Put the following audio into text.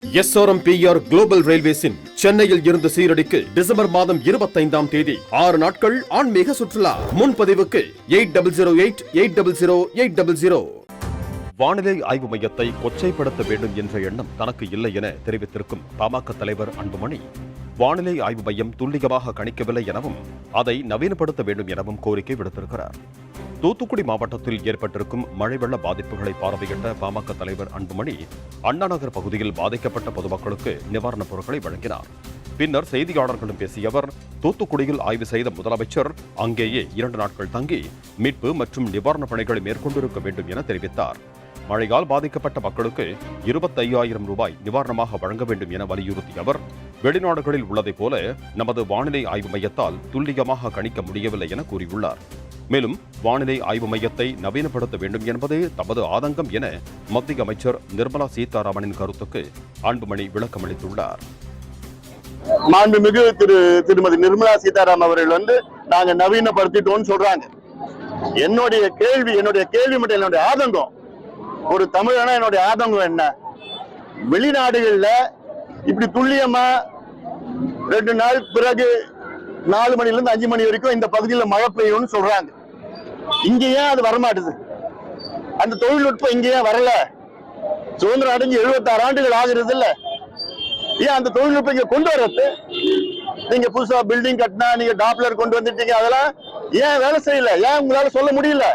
SRMPR global ரயில்வேஸின் சென்னையில் இருந்து சீரடிக்கு December மாதம் 25ஆம் தேதி 6 நாட்கள் ஆன்மீக சுற்றுலா. முன்பதிவுக்கு 8008000800. வானிலை ஆய்வு மையத்தை கொச்சைப்படுத்த வேண்டும் என்ற எண்ணம் தனக்கு இல்லை என தெரிவித்திருக்கும் பாமக தலைவர் அன்புமணி, வானிலை ஆய்வு மையம் துல்லியமாக கணிக்கவில்லை எனவும் அதை நவீனப்படுத்த வேண்டும் எனவும் கோரிக்கை விடுத்திருக்கிறார். தூத்துக்குடி மாவட்டத்தில் ஏற்பட்டிருக்கும் மழை வெள்ள பாதிப்புகளை பார்வையிட்ட பாமக தலைவர் அன்புமணி அண்ணா நகர் பகுதியில் பாதிக்கப்பட்ட பொதுமக்களுக்கு நிவாரணப் பொருட்களை வழங்கினார். பின்னர் செய்தியாளர்களிடம் பேசிய அவர், தூத்துக்குடியில் ஆய்வு செய்த முதலமைச்சர் அங்கேயே 2 நாட்கள் தங்கி மீட்பு மற்றும் நிவாரணப் பணிகளை மேற்கொண்டிருக்க வேண்டும் என தெரிவித்தார். மழையால் பாதிக்கப்பட்ட மக்களுக்கு 25,000 ரூபாய் நிவாரணமாக வழங்க வேண்டும் என வலியுறுத்திய அவர், வெளிநாடுகளில் உள்ளதைப் போல நமது வானிலை ஆய்வு மையத்தால் துல்லியமாக கணிக்க முடியவில்லை என கூறியுள்ளார். மேலும் வானிலை ஆய்வு மையத்தை நவீனப்படுத்த வேண்டும் என்பதே தமது ஆதங்கம் என மத்திய அமைச்சர் நிர்மலா சீதாராமனின் கருத்துக்கு அன்புமணி விளக்கமளித்துள்ளார். மாண்புமிகு திருமதி நிர்மலா சீதாராமன் அவர்கள் நாங்க நவீனப்படுத்திட்டோம்னு சொல்றாங்க. என்னுடைய கேள்வி மட்டும் என்னுடைய ஆதங்கம், ஒரு தமிழனா என்னுடைய ஆதங்கம் என்ன, வெளிநாடுகள்ல இப்படி துல்லியமா 2 நாள் பிறகு 4 மணில இருந்து 5 மணி வரைக்கும் இந்த பகுதியில் மழை பெய்யும்னு சொல்றாங்க. இங்க ஏன் அது வரமாட்டுது? அந்த தொழில்நுட்பம் இங்க ஏன் வரல? சுதந்திரம் அடைஞ்சு 76 ஆண்டுகள் ஆகிறது இல்ல, ஏன் அந்த தொழில்நுட்பம் இங்க கொண்டு வரது? நீங்க புதுசா பில்டிங் கட்டினா, நீங்க டாப்லர் கொண்டு வந்துட்டீங்க, அதெல்லாம் ஏன் வேலை செய்யல? ஏன் உங்களால சொல்ல முடியல?